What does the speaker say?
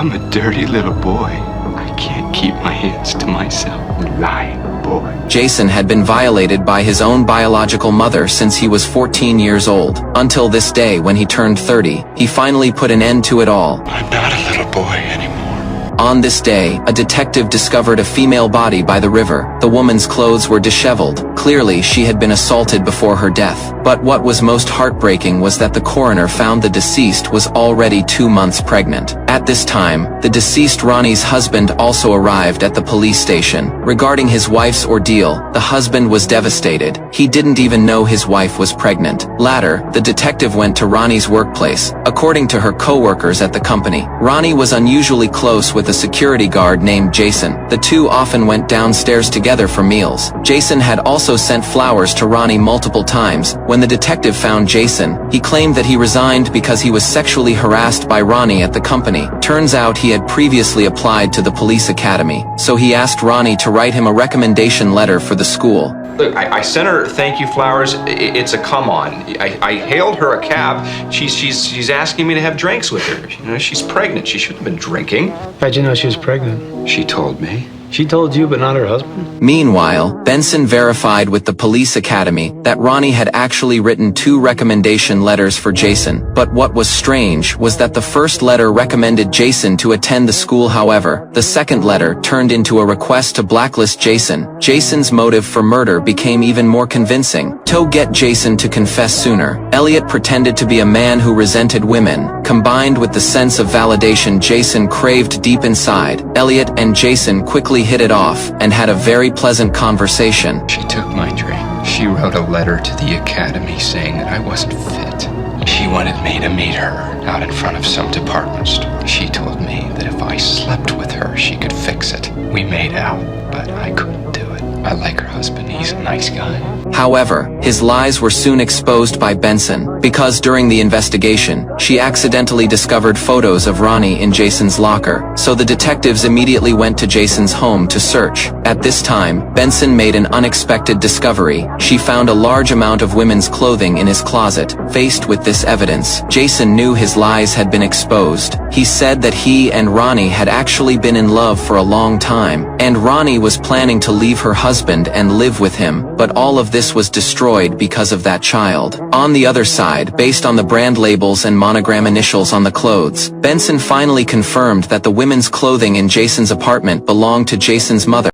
I'm a dirty little boy. I can't keep my hands to myself. Lying boy. Jason had been violated by his own biological mother since he was 14 years old. Until this day when he turned 30, he finally put an end to it all. I'm not a little boy anymore. On this day, a detective discovered a female body by the river. The woman's clothes were disheveled. Clearly, she had been assaulted before her death. But what was most heartbreaking was that the coroner found the deceased was already 2 months pregnant. At this time, the deceased Ronnie's husband also arrived at the police station. Regarding his wife's ordeal, the husband was devastated. He didn't even know his wife was pregnant. Later, the detective went to Ronnie's workplace. According to her co-workers at the company, Ronnie was unusually close with a security guard named Jason. The two often went downstairs together for meals. Jason had also sent flowers to Ronnie multiple times. When the detective found Jason, he claimed that he resigned because he was sexually harassed by Ronnie at the company. Turns out he had previously applied to the police academy, so he asked Ronnie to write him a recommendation letter for the school. Look, I sent her thank you flowers. It's a come on. I hailed her a cab. She's asking me to have drinks with her. You know, she's pregnant. She shouldn't have been drinking. How'd you know she was pregnant? She told me. She told you, but not her husband? Meanwhile, Benson verified with the police academy that Ronnie had actually written 2 recommendation letters for Jason. But what was strange was that the first letter recommended Jason to attend the school. However, the second letter turned into a request to blacklist Jason. Jason's motive for murder became even more convincing. To get Jason to confess sooner, Elliot pretended to be a man who resented women. Combined with the sense of validation Jason craved deep inside, Elliot and Jason quickly hit it off and had a very pleasant conversation. She took my drink. She wrote a letter to the academy saying that I wasn't fit. She wanted me to meet her out in front of some department store. She told me that if I slept with her, she could fix it. We made out, but I couldn't do it. I like her husband. He's a nice guy. However, his lies were soon exposed by Benson, because during the investigation, she accidentally discovered photos of Ronnie in Jason's locker, so the detectives immediately went to Jason's home to search. At this time, Benson made an unexpected discovery. She found a large amount of women's clothing in his closet. Faced with this evidence, Jason knew his lies had been exposed. He said that he and Ronnie had actually been in love for a long time, and Ronnie was planning to leave her husband and live with him, but all of this was destroyed because of that child. On the other side, based on the brand labels and monogram initials on the clothes, Benson finally confirmed that the women's clothing in Jason's apartment belonged to Jason's mother.